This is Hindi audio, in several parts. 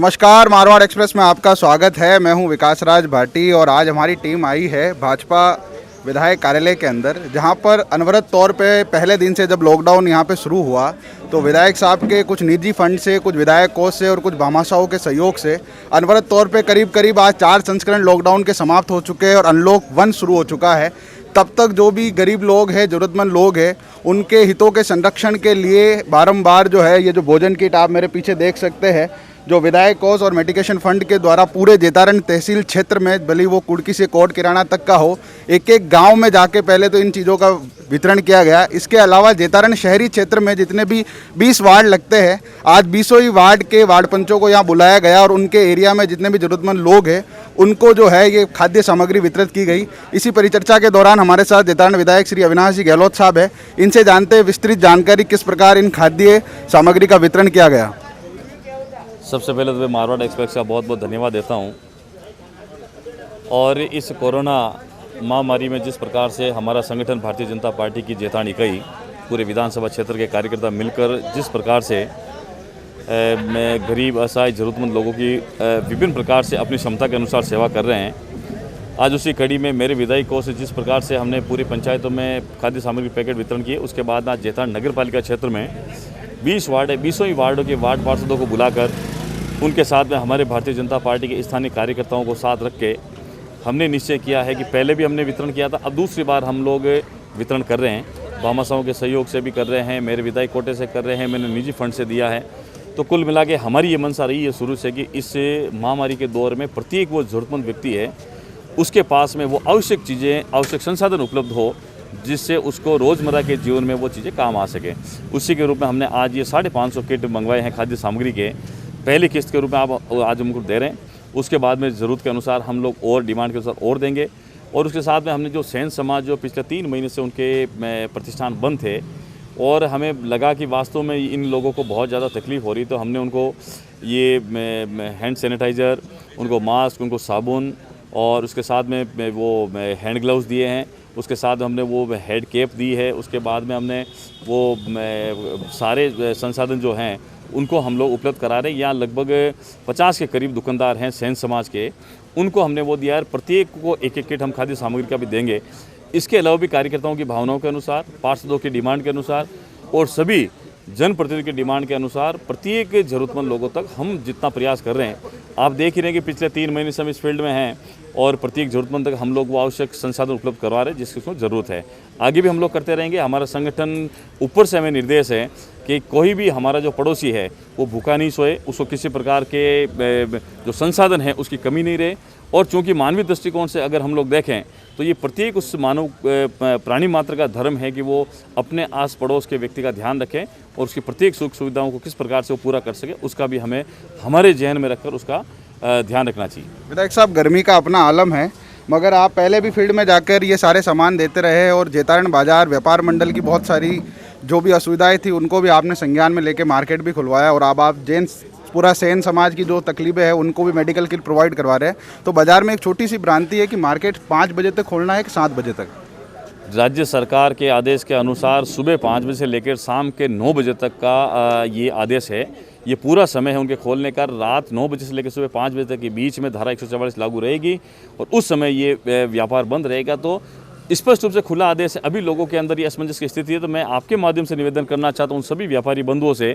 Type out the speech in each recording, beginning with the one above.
नमस्कार, मारवाड़ एक्सप्रेस में आपका स्वागत है। मैं हूं विकास राज भाटी और आज हमारी टीम आई है भाजपा विधायक कार्यालय के अंदर, जहां पर अनवरत तौर पे पहले दिन से जब लॉकडाउन यहां पे शुरू हुआ तो विधायक साहब के कुछ निजी फंड से, कुछ विधायक कोष से और कुछ भामाशाहों के सहयोग से अनवरत तौर पे करीब करीब आज 4 संस्करण लॉकडाउन के समाप्त हो चुके हैं और अनलॉक 1 शुरू हो चुका है। तब तक जो भी गरीब लोग हैं, ज़रूरतमंद लोग हैं, उनके हितों के संरक्षण के लिए बारंबार जो है ये जो भोजन किट आप मेरे पीछे देख सकते हैं, जो विधायक कोष और मेडिकेशन फंड के द्वारा पूरे जेतारन तहसील क्षेत्र में, भले वो कुड़की से कोट किराना तक का हो, एक एक गांव में जाके पहले तो इन चीज़ों का वितरण किया गया। इसके अलावा जेतारन शहरी क्षेत्र में जितने भी 20 वार्ड लगते हैं, आज 20वीं वार्ड के वार्ड पंचों को यहाँ बुलाया गया और उनके एरिया में जितने भी ज़रूरतमंद लोग हैं उनको जो है ये खाद्य सामग्री वितरित की गई। इसी परिचर्चा के दौरान हमारे साथ जेतारन विधायक श्री अविनाश जी गहलोत साहब है। इनसे जानते हैं विस्तृत जानकारी किस प्रकार इन खाद्य सामग्री का वितरण किया गया। सबसे पहले तो मैं मारवाड़ एक्सप्रेस का बहुत बहुत धन्यवाद देता हूं। और इस कोरोना महामारी में जिस प्रकार से हमारा संगठन भारतीय जनता पार्टी की जेतान इकाई पूरे विधानसभा क्षेत्र के कार्यकर्ता मिलकर जिस प्रकार से मैं गरीब, असहाय, ज़रूरतमंद लोगों की विभिन्न प्रकार से अपनी क्षमता के अनुसार सेवा कर रहे हैं, आज उसी कड़ी में मेरे विधायक कोष से जिस प्रकार से हमने पूरी पंचायतों में खाद्य सामग्री पैकेट वितरण किए, उसके बाद आज जेतान नगर पालिका क्षेत्र में 20 वार्ड है, 20वीं वार्डों के वार्ड पार्षदों को बुलाकर उनके साथ में हमारे भारतीय जनता पार्टी के स्थानीय कार्यकर्ताओं को साथ रख के हमने निश्चय किया है कि पहले भी हमने वितरण किया था, अब दूसरी बार हम लोग वितरण कर रहे हैं। भामाशाहों के सहयोग से भी कर रहे हैं, मेरे विधायक कोटे से कर रहे हैं, मैंने निजी फंड से दिया है। तो कुल मिला के हमारी ये मंशा रही है शुरू से कि इस महामारी के दौर में प्रत्येक वो ज़रूरतमंद व्यक्ति है उसके पास में वो आवश्यक चीज़ें, आवश्यक संसाधन उपलब्ध हो जिससे उसको रोज़मर्रा के जीवन में वो चीज़ें काम आ सके। उसी के रूप में हमने आज ये 550 किट मंगवाए हैं खाद्य सामग्री के। पहली किस्त के रूप में आप आज हमको दे रहे हैं, उसके बाद में ज़रूरत के अनुसार हम लोग और डिमांड के अनुसार और देंगे। और उसके साथ में हमने जो सेन समाज जो पिछले 3 महीने से उनके प्रतिष्ठान बंद थे और हमें लगा कि वास्तव में इन लोगों को बहुत ज़्यादा तकलीफ़ हो रही, तो हमने उनको ये हैंड सैनिटाइज़र, उनको मास्क, उनको साबुन और उसके साथ में वो हैंड ग्लव्स दिए हैं। उसके साथ हमने वो हेड कैप दी है। उसके बाद में हमने वो सारे संसाधन जो हैं उनको हम लोग उपलब्ध करा रहे हैं। यहाँ लगभग 50 के करीब दुकानदार हैं सैन समाज के, उनको हमने वो दिया है। प्रत्येक को एक एक किट हम खाद्य सामग्री का भी देंगे। इसके अलावा भी कार्यकर्ताओं की भावनाओं के अनुसार, पार्षदों की डिमांड के अनुसार और सभी जनप्रतिनिधि की डिमांड के अनुसार प्रत्येक ज़रूरतमंद लोगों तक हम जितना प्रयास कर रहे हैं, आप देख ही रहे हैं कि पिछले 3 महीने से हम इस फील्ड में हैं और प्रत्येक ज़रूरतमंद तक हम लोग वो आवश्यक संसाधन उपलब्ध करवा रहे हैं जिसकी उसको ज़रूरत है। आगे भी हम लोग करते रहेंगे। हमारा संगठन ऊपर से हमें निर्देश है कि कोई भी हमारा जो पड़ोसी है वो भूखा नहीं सोए, उसको किसी प्रकार के जो संसाधन है उसकी कमी नहीं रहे। और चूँकि मानवीय दृष्टिकोण से अगर हम लोग देखें तो ये प्रत्येक उस मानव प्राणी मात्र का धर्म है कि वो अपने आस पड़ोस के व्यक्ति का ध्यान रखें और उसकी प्रत्येक सुख सुविधाओं को किस प्रकार से वो पूरा कर सके, उसका भी हमें हमारे जहन में रखकर उसका ध्यान रखना चाहिए। विधायक साहब, गर्मी का अपना आलम है, मगर आप पहले भी फील्ड में जाकर ये सारे सामान देते रहे और जेतारन बाजार व्यापार मंडल की बहुत सारी जो भी असुविधाएं थी उनको भी आपने संज्ञान में लेके मार्केट भी खुलवाया और अब आप पूरा सेन समाज की जो तकलीफें हैं उनको भी मेडिकल किट प्रोवाइड करवा रहे हैं। तो बाज़ार में एक छोटी सी भ्रांति है कि मार्केट 5 बजे तक खोलना है कि 7 बजे तक। राज्य सरकार के आदेश के अनुसार सुबह 5 बजे से लेकर शाम के 9 बजे तक का ये आदेश है। ये पूरा समय है उनके खोलने का। रात 9 बजे से लेकर सुबह 5 बजे तक के बीच में धारा 144 लागू रहेगी और उस समय ये व्यापार बंद रहेगा। तो स्पष्ट रूप से खुला आदेश है। अभी लोगों के अंदर ये असमंजस की स्थिति है, तो मैं आपके माध्यम से निवेदन करना चाहता हूँ उन सभी व्यापारी बंधुओं से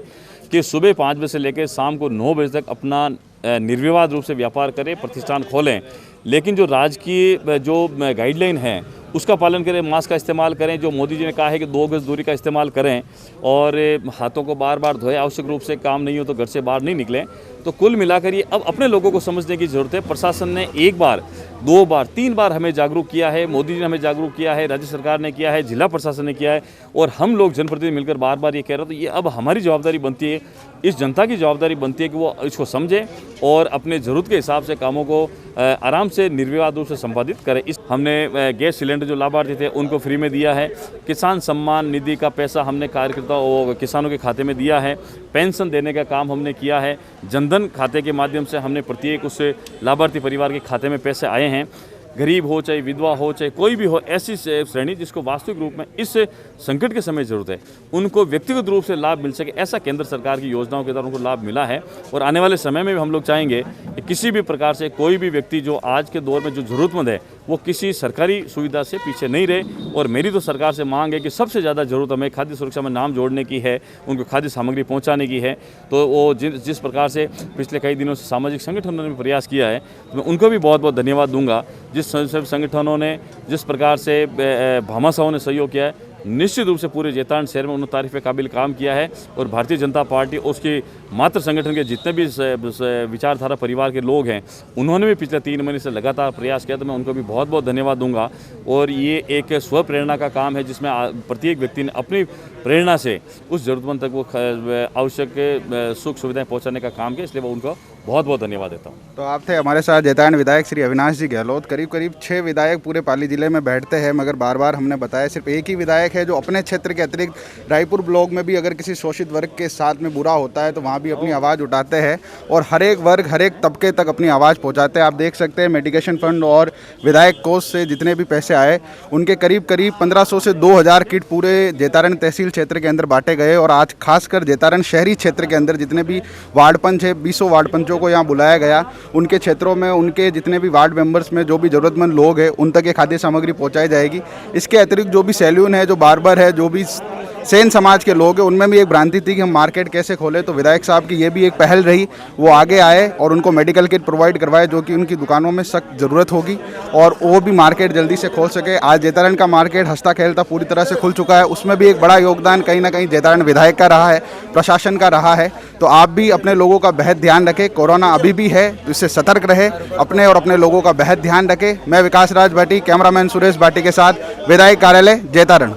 कि सुबह 5 बजे से लेकर शाम को 9 बजे तक अपना निर्विवाद रूप से व्यापार करें, प्रतिष्ठान खोलें, लेकिन जो राजकीय जो गाइडलाइन है उसका पालन करें। मास्क का इस्तेमाल करें, जो मोदी जी ने कहा है कि 2 गज दूरी का इस्तेमाल करें और हाथों को बार बार धोएं। आवश्यक रूप से काम नहीं हो तो घर से बाहर नहीं निकलें। तो कुल मिलाकर ये अब अपने लोगों को समझने की ज़रूरत है। प्रशासन ने 1 बार, 2 बार, 3 बार हमें जागरूक किया है, मोदी जी ने हमें जागरूक किया है, राज्य सरकार ने किया है, जिला प्रशासन ने किया है और हम लोग जनप्रतिनिधि मिलकर बार बार ये कह रहे हैं। तो ये अब हमारी जवाबदारी बनती है, इस जनता की जवाबदारी बनती है कि वो इसको समझे और अपने ज़रूरत के हिसाब से कामों को आराम से निर्विवाद रूप से संपादित करें। इस हमने गैस सिलेंडर जो लाभार्थी थे उनको फ्री में दिया है। किसान सम्मान निधि का पैसा हमने कार्यकर्ताओं किसानों के खाते में दिया है। पेंशन देने का काम हमने किया है। जनधन खाते के माध्यम से हमने प्रत्येक उस लाभार्थी परिवार के खाते में पैसे आए हैं। गरीब हो, चाहे विधवा हो, चाहे कोई भी हो, ऐसी श्रेणी जिसको वास्तविक रूप में इस संकट के समय ज़रूरत है, उनको व्यक्तिगत रूप से लाभ मिल सके, ऐसा केंद्र सरकार की योजनाओं के द्वारा उनको लाभ मिला है। और आने वाले समय में भी हम लोग चाहेंगे कि किसी भी प्रकार से कोई भी व्यक्ति जो आज के दौर में जो ज़रूरतमंद है वो किसी सरकारी सुविधा से पीछे नहीं रहे। और मेरी तो सरकार से मांग है कि सबसे ज़्यादा ज़रूरत हमें खाद्य सुरक्षा में नाम जोड़ने की है, उनको खाद्य सामग्री पहुंचाने की है। तो वो जिस प्रकार से पिछले कई दिनों से सामाजिक संगठनों ने प्रयास किया है, तो मैं उनको भी बहुत बहुत धन्यवाद दूंगा। जिस संगठनों ने जिस प्रकार से भामाशाहों ने सहयोग किया है, निश्चित रूप से पूरे जैतारण शहर में उन्होंने तारीफ काबिल काम किया है। और भारतीय जनता पार्टी उसके मात्र संगठन के जितने भी विचारधारा परिवार के लोग हैं, उन्होंने भी पिछले 3 महीने से लगातार प्रयास किया, तो मैं उनको भी बहुत बहुत धन्यवाद दूंगा। और ये एक स्व प्रेरणा का काम है जिसमें प्रत्येक व्यक्ति ने अपनी प्रेरणा से उस ज़रूरतमंद तक वो आवश्यक सुख सुविधाएं पहुंचाने का काम किया, इसलिए मैं उनको बहुत बहुत धन्यवाद देता हूँ। तो आप थे हमारे साथ जैतारण विधायक श्री अविनाश जी गहलोत। करीब करीब 6 विधायक पूरे पाली जिले में बैठते हैं, मगर बार बार हमने बताया सिर्फ एक ही विधायक है जो अपने क्षेत्र के अतिरिक्त रायपुर ब्लॉक में भी अगर किसी शोषित वर्ग के साथ में बुरा होता है तो वहाँ भी अपनी आवाज़ उठाते हैं और हर एक वर्ग हर एक तबके तक अपनी आवाज़ पहुँचाते हैं। आप देख सकते हैं मेडिकेशन फंड और विधायक कोष से जितने भी पैसे आए उनके करीब करीब 1500 से 2000 किट पूरे जैतारण तहसील क्षेत्र के अंदर बांटे गए। और आज खासकर जैतारण शहरी क्षेत्र के अंदर जितने भी वार्ड पंच है, 20 वार्ड पंचों को यहाँ बुलाया गया, उनके क्षेत्रों में उनके जितने भी वार्ड मेंबर्स में जो भी ज़रूरतमंद लोग हैं उन तक ये खाद्य सामग्री पहुँचाई जाएगी। इसके अतिरिक्त जो भी सैल्यून है, जो बार्बर है, जो भी सेन समाज के लोग हैं, उनमें भी एक भ्रांति थी कि हम मार्केट कैसे खोलें, तो विधायक साहब की ये भी एक पहल रही, वो आगे आए और उनको मेडिकल किट प्रोवाइड करवाए जो कि उनकी दुकानों में सख्त ज़रूरत होगी और वो भी मार्केट जल्दी से खोल सके। आज जैतारण का मार्केट हंसता खेलता पूरी तरह से खुल चुका है, उसमें भी एक बड़ा योगदान कहीं ना कहीं जैतारण विधायक का रहा है, प्रशासन का रहा है। तो आप भी अपने लोगों का बेहद ध्यान रखें, कोरोना अभी भी है तो इससे सतर्क रहे, अपने और अपने लोगों का बेहद ध्यान रखें। मैं विकास राज भाटी, कैमरामैन सुरेश भाटी के साथ, विधायक कार्यालय जैतारण।